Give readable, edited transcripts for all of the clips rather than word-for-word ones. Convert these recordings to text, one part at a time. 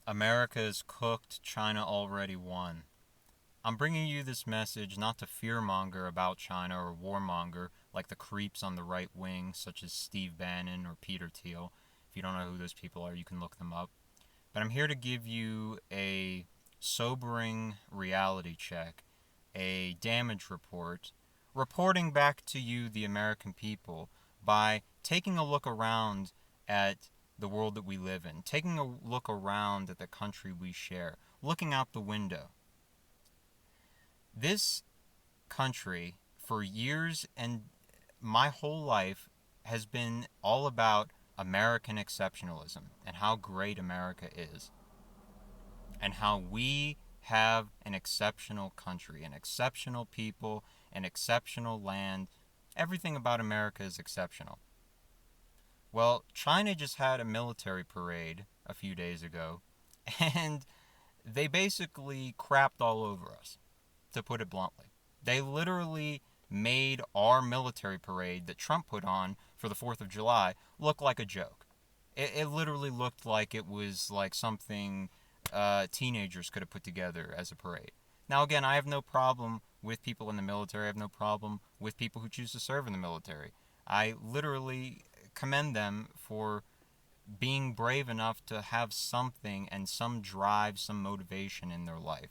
America is cooked, China already won. I'm bringing you this message not to fearmonger about China or warmonger like the creeps on the right wing, such as Steve Bannon or Peter Thiel. If you don't know who those people are, you can look them up. But I'm here to give you a sobering reality check, a damage report, reporting back to you, the American people, by taking a look around at the world that we live in, taking a look around at the country we share, looking out the window. This country, for years and my whole life, has been all about American exceptionalism and how great America is, and how we have an exceptional country, an exceptional people, an exceptional land. Everything about America is exceptional. Well, China just had a military parade a few days ago, and they basically crapped all over us, to put it bluntly. They literally made our military parade that Trump put on for the 4th of July look like a joke. It literally looked like it was like something teenagers could have put together as a parade. Now, again, I have no problem with people in the military. I have no problem with people who choose to serve in the military. I literally commend them for being brave enough to have something and some drive, some motivation in their life.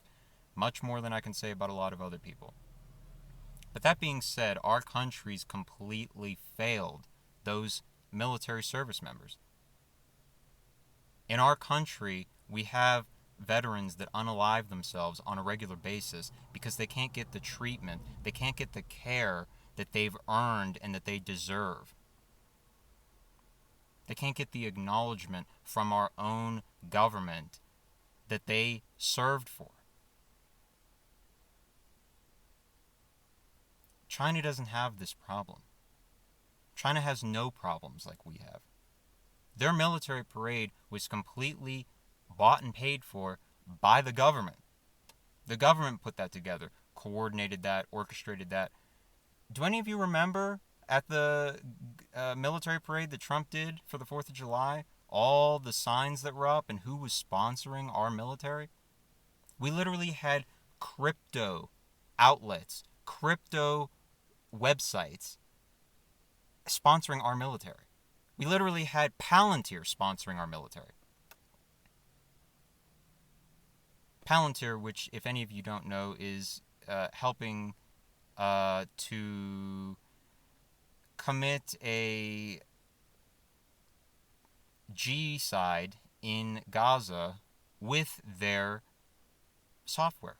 Much more than I can say about a lot of other people. But that being said, our country's completely failed those military service members. In our country, we have veterans that unalive themselves on a regular basis because they can't get the treatment, they can't get the care that they've earned and that they deserve. They can't get the acknowledgement from our own government that they served for. China doesn't have this problem. China has no problems like we have. Their military parade was completely bought and paid for by the government. The government put that together, coordinated that, orchestrated that. Do any of you remember at the military parade that Trump did for the 4th of July, all the signs that were up and who was sponsoring our military? We literally had crypto outlets, crypto websites sponsoring our military. We literally had Palantir sponsoring our military. Palantir, which, if any of you don't know, is helping to commit a genocide in Gaza with their software.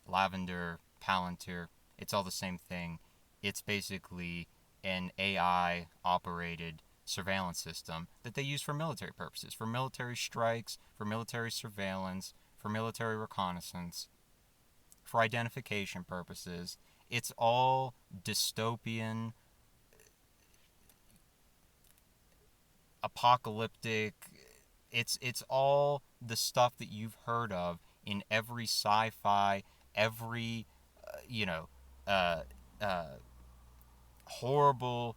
Lavender, Palantir, it's all the same thing. It's basically an AI operated surveillance system that they use for military purposes, for military strikes, for military surveillance, for military reconnaissance, for identification purposes. It's all dystopian, apocalyptic. It's all the stuff that you've heard of in every sci-fi, every uh, uh, horrible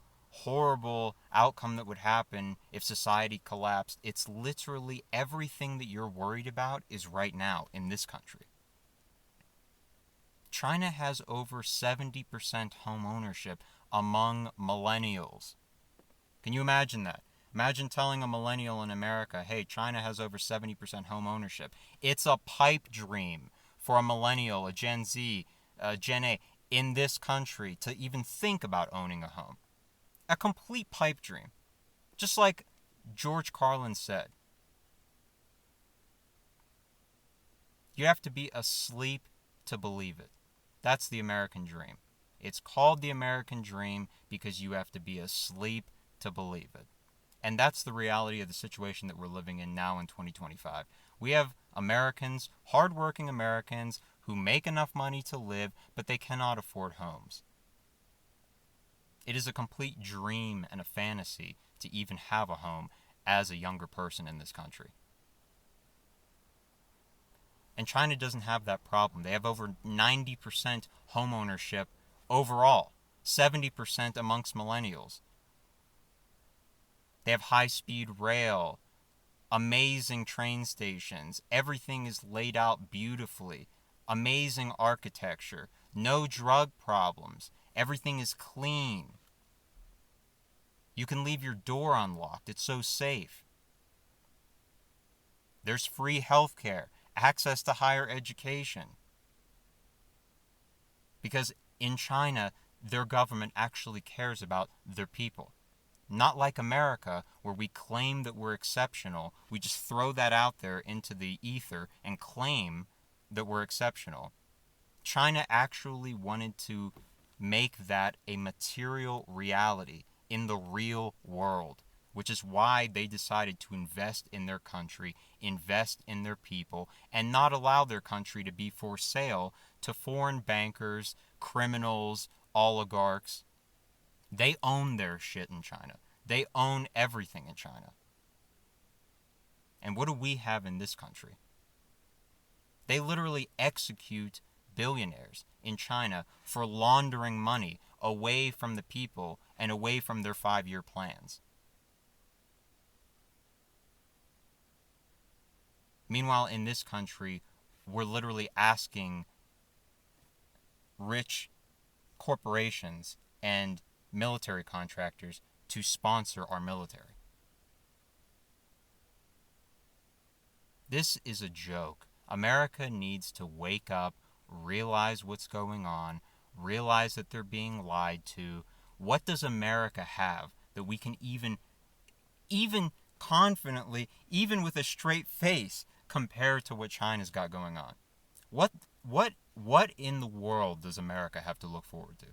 outcome that would happen if society collapsed. It's literally everything that you're worried about is right now in this country. China has over 70% home ownership among millennials. Can you imagine that? Imagine telling a millennial in America, hey, China has over 70% home ownership. It's a pipe dream for a millennial, a Gen Z, a Gen A in this country to even think about owning a home. A complete pipe dream. Just like George Carlin said, you have to be asleep to believe it. That's the American dream. It's called the American dream because you have to be asleep to believe it. And that's the reality of the situation that we're living in now in 2025. We have Americans, hardworking Americans, who make enough money to live, but they cannot afford homes. It is a complete dream and a fantasy to even have a home as a younger person in this country. And China doesn't have that problem. They have over 90% home ownership overall, 70% amongst millennials. They have high-speed rail. amazing train stations. Everything is laid out beautifully. Amazing architecture. No drug problems. Everything is clean. You can leave your door unlocked. It's so safe. There's free healthcare, access to higher education. Because in China, their government actually cares about their people. Not like America, where we claim that we're exceptional. We just throw that out there into the ether and claim that we're exceptional. China actually wanted to make that a material reality in the real world, which is why they decided to invest in their country, invest in their people, and not allow their country to be for sale to foreign bankers, criminals, oligarchs. They own their shit in China. They own everything in China. And what do we have in this country? They literally execute billionaires in China for laundering money away from the people and away from their 5-year plans. Meanwhile, in this country, we're literally asking rich corporations and military contractors to sponsor our military. This is a joke. America needs to wake up, realize what's going on, realize that they're being lied to. What does America have that we can even confidently, even with a straight face, compare to what China's got going on? What in the world does America have to look forward to?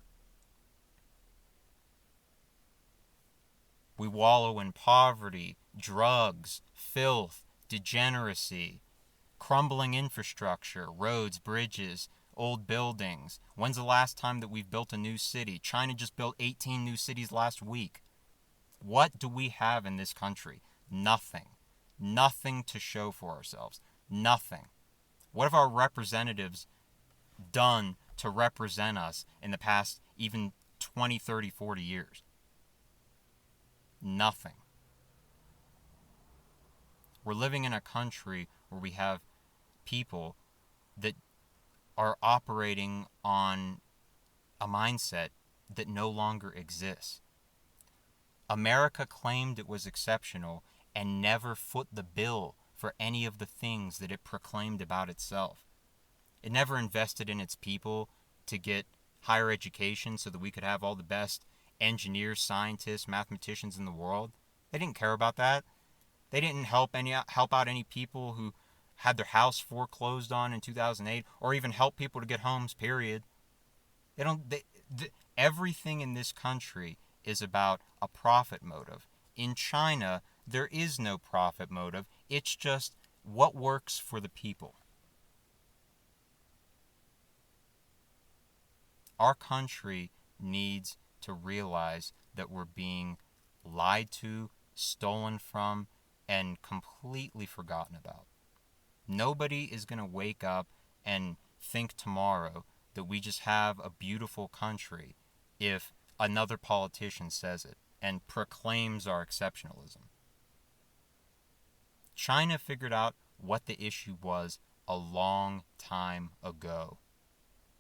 We wallow in poverty, drugs, filth, degeneracy, crumbling infrastructure, roads, bridges, old buildings. When's the last time that we've built a new city? China just built 18 new cities last week. What do we have in this country? Nothing. Nothing to show for ourselves. Nothing. What have our representatives done to represent us in the past even 20, 30, 40 years? Nothing. We're living in a country where we have people that are operating on a mindset that no longer exists. America claimed it was exceptional and never foot the bill for any of the things that it proclaimed about itself. It never invested in its people to get higher education so that we could have all the best engineers, scientists, mathematicians in the world. They didn't care about that. They didn't help out any people who had their house foreclosed on in 2008, or even help people to get homes, period. Everything in this country is about a profit motive. In China, there is no profit motive. It's just what works for the people. Our country needs to realize that we're being lied to, stolen from, and completely forgotten about. Nobody is going to wake up and think tomorrow that we just have a beautiful country if another politician says it and proclaims our exceptionalism. China figured out what the issue was a long time ago.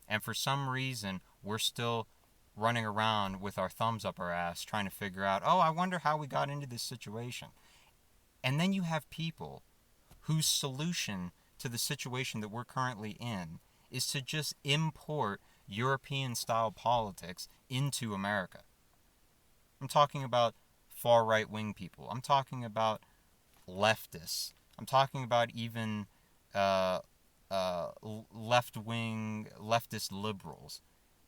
And for some reason, we're still running around with our thumbs up our ass trying to figure out, oh, I wonder how we got into this situation. And then you have people whose solution to the situation that we're currently in is to just import European-style politics into America. I'm talking about far right-wing people. I'm talking about leftists. I'm talking about even left-wing, leftist liberals.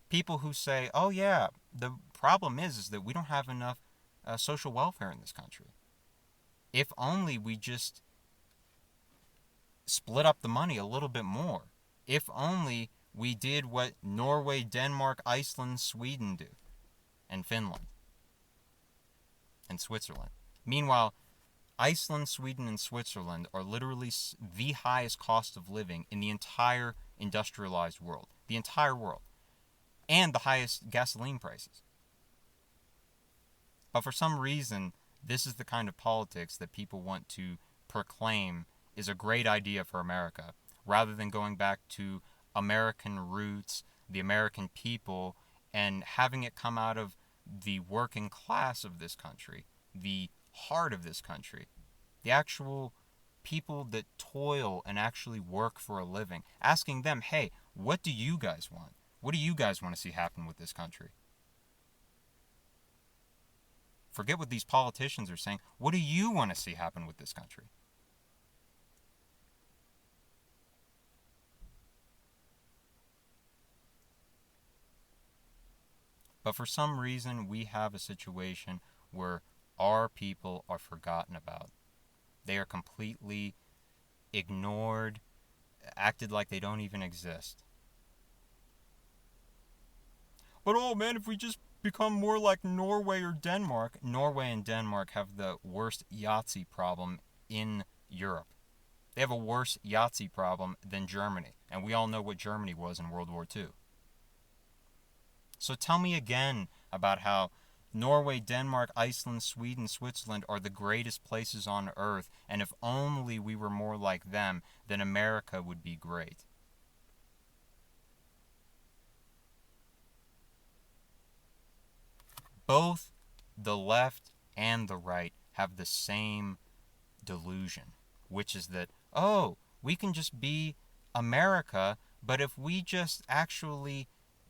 People who say, oh yeah, the problem is that we don't have enough social welfare in this country. If only we just split up the money a little bit more. If only we did what Norway, Denmark, Iceland, Sweden do, and Finland, and Switzerland. Meanwhile, Iceland, Sweden, and Switzerland are literally the highest cost of living in the entire industrialized world. The entire world. And the highest gasoline prices. But for some reason, this is the kind of politics that people want to proclaim is a great idea for America, rather than going back to American roots, the American people, and having it come out of the working class of this country, the heart of this country, the actual people that toil and actually work for a living, asking them, hey, what do you guys want? What do you guys want to see happen with this country? Forget what these politicians are saying. What do you want to see happen with this country? But for some reason, we have a situation where our people are forgotten about. They are completely ignored, acted like they don't even exist. But oh man, if we just become more like Norway or Denmark, Norway and Denmark have the worst Yahtzee problem in Europe. They have a worse Yahtzee problem than Germany. And we all know what Germany was in World War II. So tell me again about how Norway, Denmark, Iceland, Sweden, Switzerland are the greatest places on earth, and if only we were more like them, then America would be great. Both the left and the right have the same delusion, which is that, oh, we can just be America, but if we just actually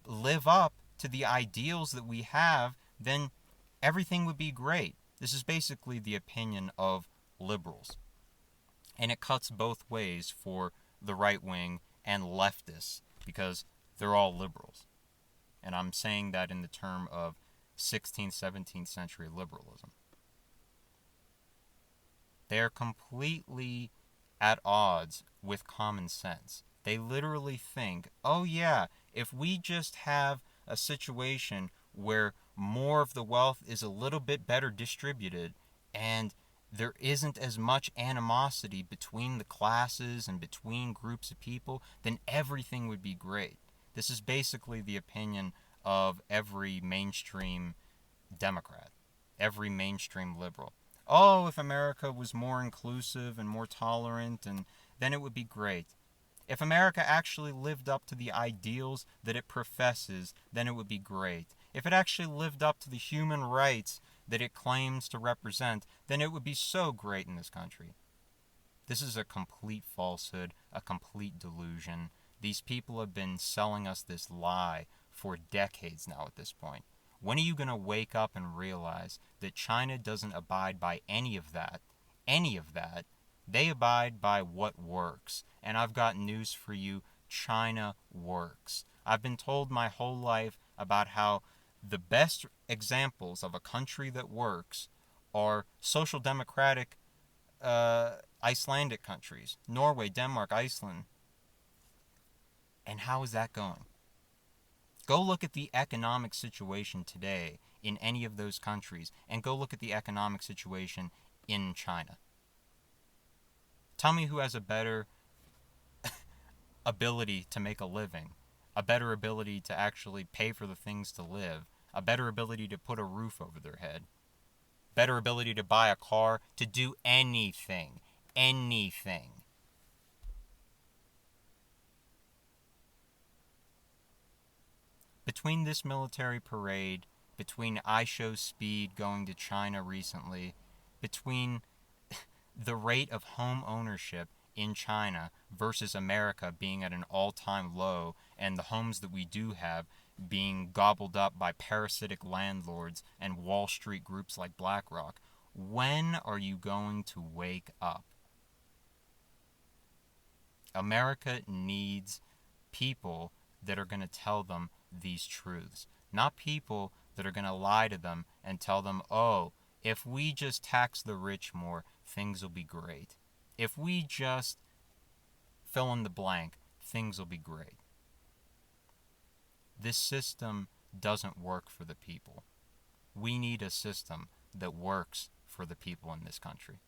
live up to the ideals that we have, then everything would be great. This is basically the opinion of liberals. And it cuts both ways for the right wing and leftists, because they're all liberals. And I'm saying that in the term of 16th, 17th century liberalism. They're completely at odds with common sense. They literally think, oh yeah, if we just have a situation where more of the wealth is a little bit better distributed and there isn't as much animosity between the classes and between groups of people, then everything would be great. This is basically the opinion of every mainstream Democrat, every mainstream liberal. Oh, if America was more inclusive and more tolerant, and then it would be great. If America actually lived up to the ideals that it professes, then it would be great. If it actually lived up to the human rights that it claims to represent, then it would be so great in this country. This is a complete falsehood, a complete delusion. These people have been selling us this lie for decades now at this point. When are you going to wake up and realize that China doesn't abide by any of that? Any of that. They abide by what works. And I've got news for you. China works. I've been told my whole life about how the best examples of a country that works are social democratic Icelandic countries. Norway, Denmark, Iceland. And how is that going? Go look at the economic situation today in any of those countries, and go look at the economic situation in China. Tell me who has a better ability to make a living, a better ability to actually pay for the things to live, a better ability to put a roof over their head, better ability to buy a car, to do anything. Anything. Between this military parade, between I Show Speed going to China recently, between the rate of home ownership in China versus America being at an all-time low, and the homes that we do have being gobbled up by parasitic landlords and Wall Street groups like BlackRock, when are you going to wake up? America needs people that are going to tell them these truths, not people that are going to lie to them and tell them, oh, if we just tax the rich more, things will be great. If we just fill in the blank, things will be great. This system doesn't work for the people. We need a system that works for the people in this country.